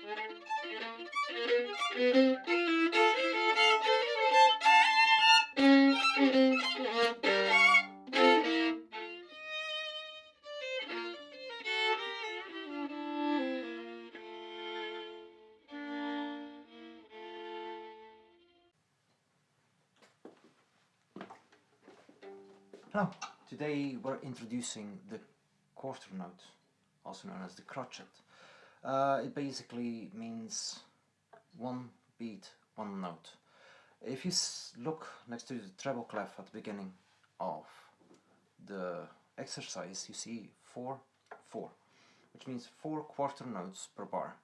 Hello, today we're introducing the quarter note, also known as the crotchet. It basically means one beat, one note. If you look next to the treble clef at the beginning of the exercise, you see 4, 4, which means 4 quarter notes per bar,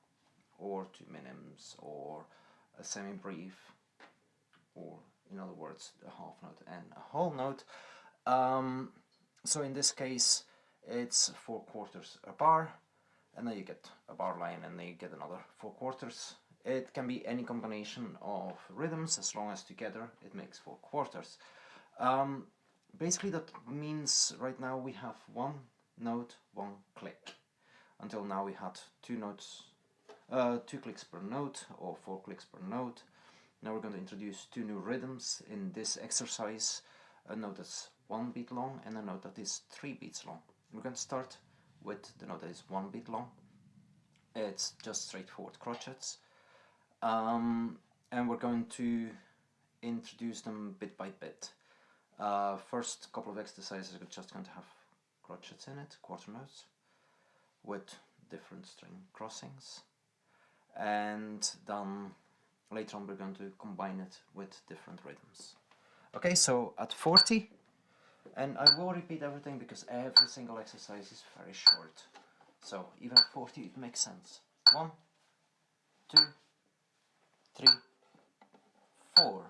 or 2 minims, or a semi-brief, or in other words, a half note and a whole note. So in this case it's 4 quarters a bar, and then you get a bar line, and then you get another 4 quarters. It can be any combination of rhythms as long as together it makes 4 quarters. Basically that means right now we have 1 note, 1 click. Until now we had 2 notes, 2 clicks per note, or 4 clicks per note. Now we're going to introduce 2 new rhythms in this exercise. A note that's 1 beat long and a note that is 3 beats long. We're going to start with the note that is 1 beat long. It's just straightforward crotchets, and we're going to introduce them bit by bit. First couple of exercises are just going to have crotchets in it, quarter notes, with different string crossings, and then later on we're going to combine it with different rhythms. Okay, so at 40, and I will repeat everything because every single exercise is very short, so even at 40 it makes sense. 1, 2, 3, 4.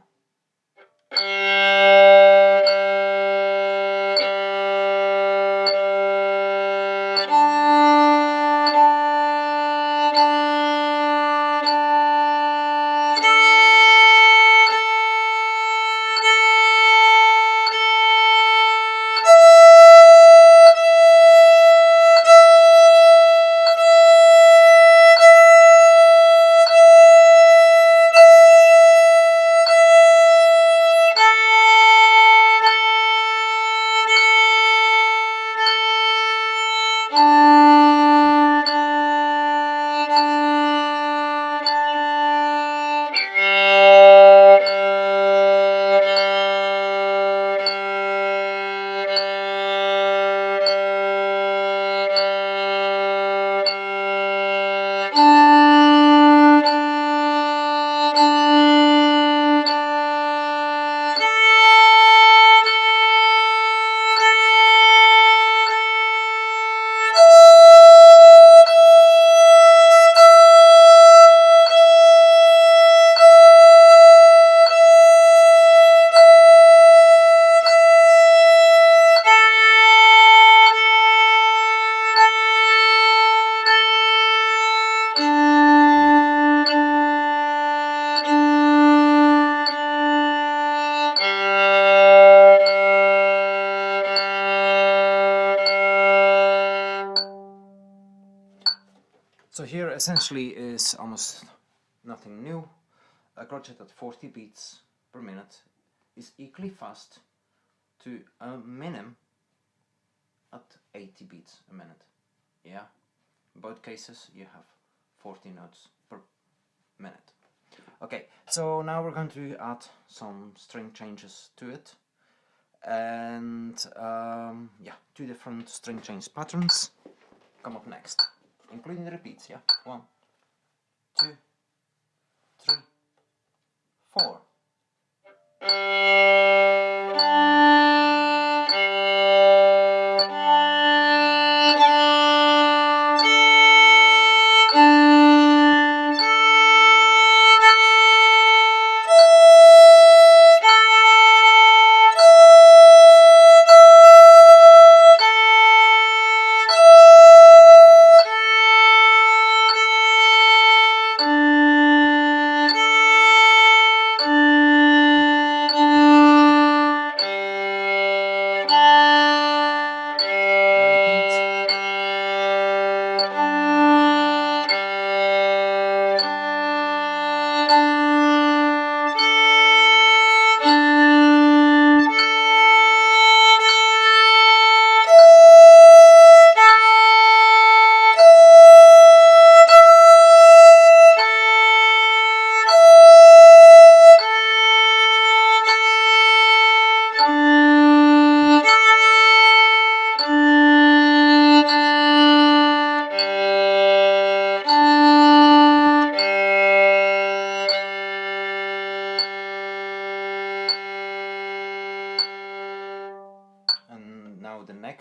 So here essentially is almost nothing new. A crotchet at 40 beats per minute is equally fast to a minim at 80 beats a minute. Yeah, in both cases you have 40 notes per minute. Okay, so now we're going to add some string changes to it, and yeah, 2 different string change patterns come up next, including the repeats. Yeah, 1, 2, 3, 4.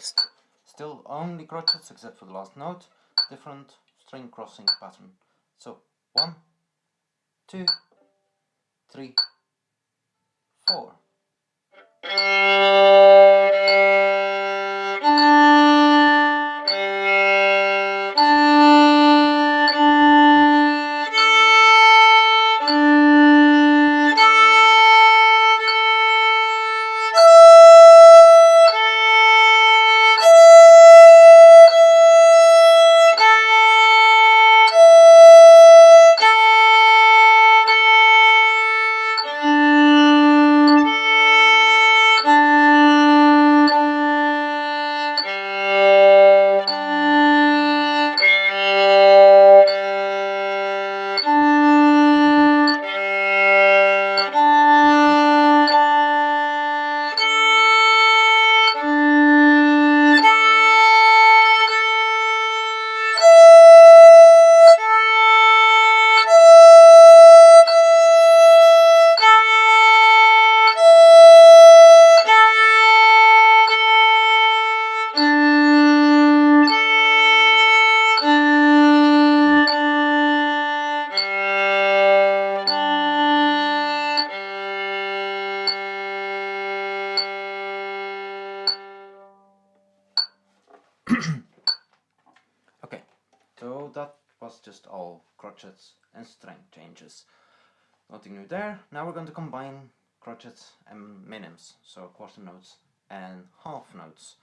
Next, still only crotchets except for the last note, different string crossing pattern. So 1, 2, 3, 4. Okay, so that was just all crotchets and string changes. Nothing new there. Now we're going to combine crotchets and minims, so quarter notes and half notes.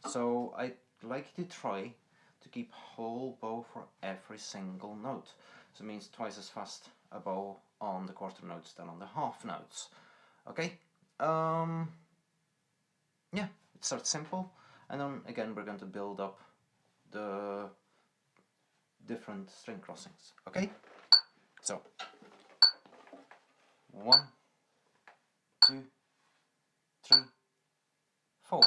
So I'd like you to try to keep whole bow for every single note. So it means twice as fast a bow on the quarter notes than on the half notes. Okay? Yeah, it starts simple, and then again we're going to build up the different string crossings. Okay? So 1, 2, 3, 4.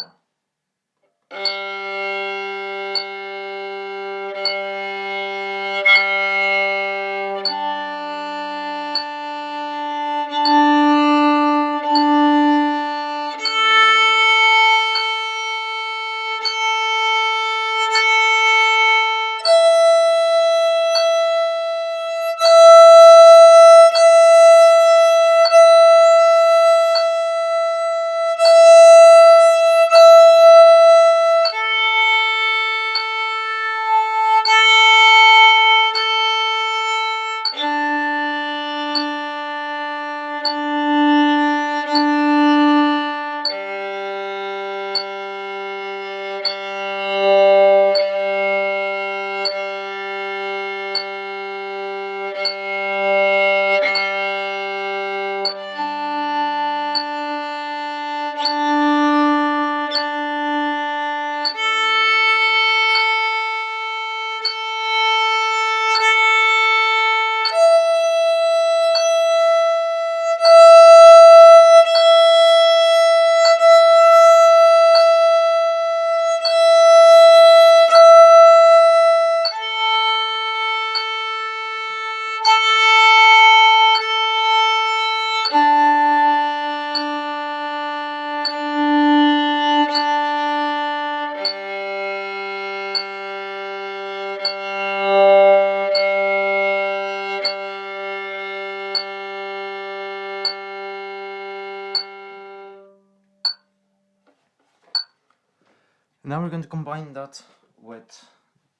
Now we're going to combine that with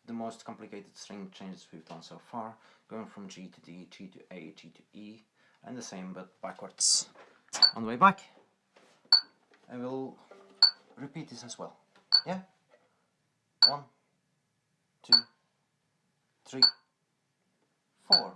the most complicated string changes we've done so far, going from G to D, G to A, G to E, and the same but backwards. On the way back, I will repeat this as well. Yeah? 1, 2, 3, 4.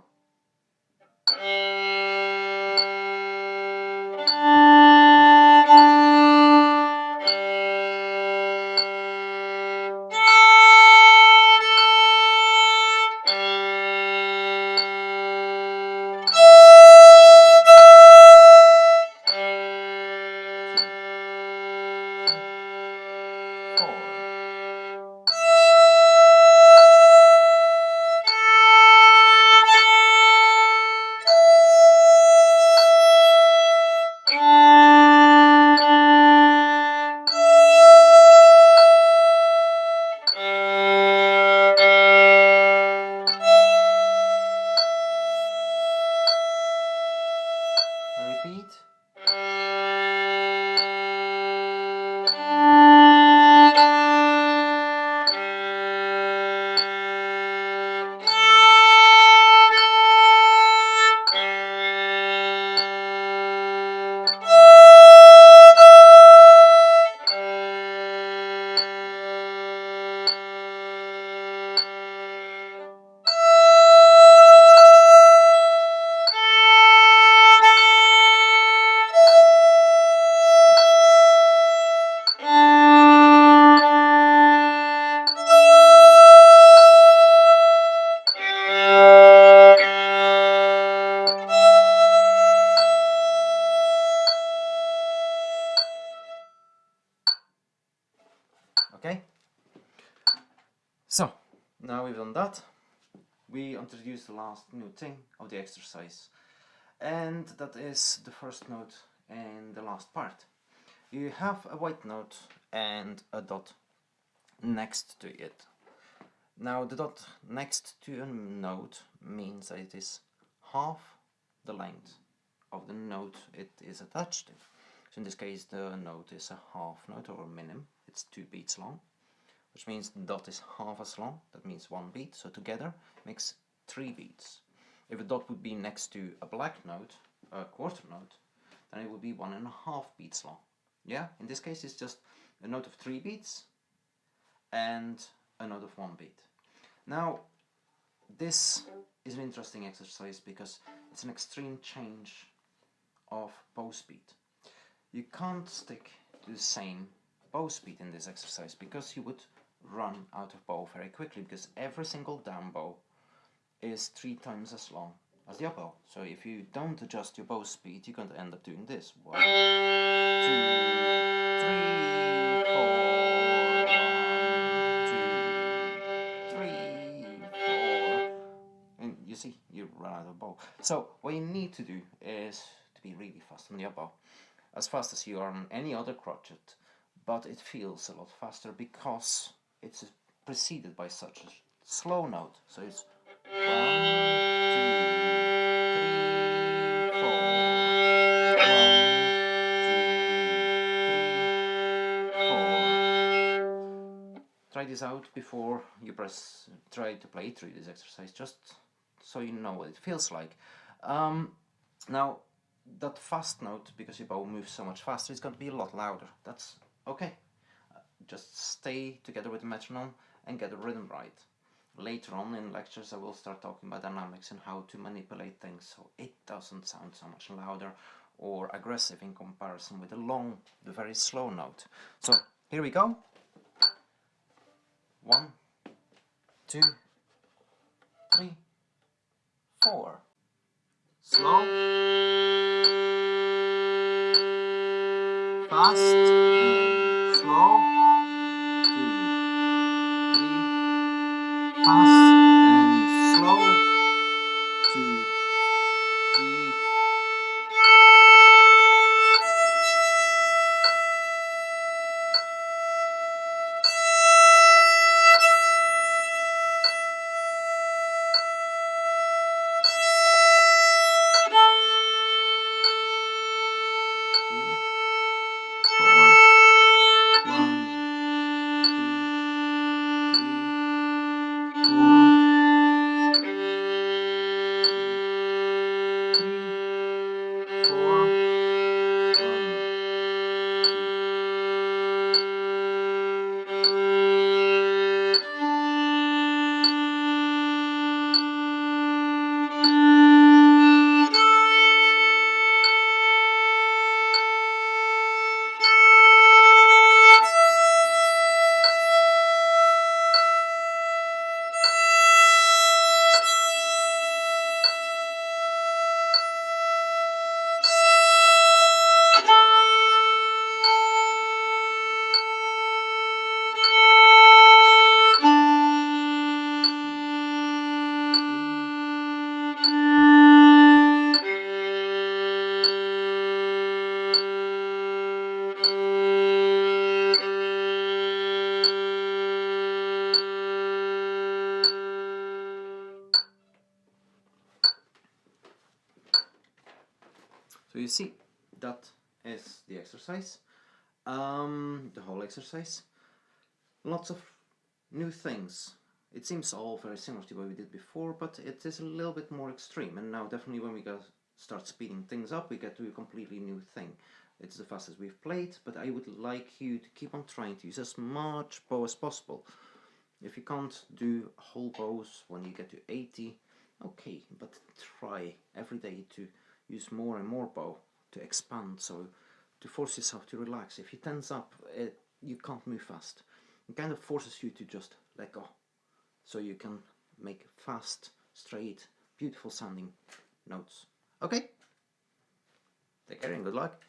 we introduce the last new thing of the exercise, and that is the first note in the last part. You have a white note and a dot next to it. Now the dot next to a note means that it is half the length of the note it is attached to. So in this case the note is a half note or a minim, it's 2 beats long, which means the dot is half as long, that means 1 beat, so together makes 3 beats. If a dot would be next to a black note, a quarter note, then it would be 1.5 beats long. Yeah, in this case it's just a note of 3 beats and a note of 1 beat. Now this is an interesting exercise because it's an extreme change of bow speed. You can't stick to the same bow speed in this exercise because you would run out of bow very quickly, because every single down bow is 3 times as long as the up bow. So if you don't adjust your bow speed, you're going to end up doing this. 1, 2, 3, 4, 1, 2, 3, 4, and you see, you run out of bow. So what you need to do is to be really fast on the up bow, as fast as you are on any other crotchet, but it feels a lot faster because it's preceded by such a slow note. So it's 1, 2, 3, 4, 1, 2, 3, 4. Try this out before you try to play through this exercise, just so you know what it feels like. Now that fast note, because your bow moves so much faster, is going to be a lot louder. That's okay. Just stay together with the metronome and get the rhythm right. Later on in lectures I will start talking about dynamics and how to manipulate things so it doesn't sound so much louder or aggressive in comparison with the very slow note. So here we go. 1, 2, 3, 4. Slow, fast, and slow. 2, 3, fast and slow. 2, 3. So you see, that is the exercise, the whole exercise. Lots of new things. It seems all very similar to what we did before, but it is a little bit more extreme. And now definitely when we start speeding things up, we get to a completely new thing. It's the fastest we've played, but I would like you to keep on trying to use as much bow as possible. If you can't do whole bows when you get to 80, okay, but try every day to use more and more bow to expand, so to force yourself to relax. If you tense up, you can't move fast. It kind of forces you to just let go, so you can make fast, straight, beautiful sounding notes. Okay? Take care and good luck.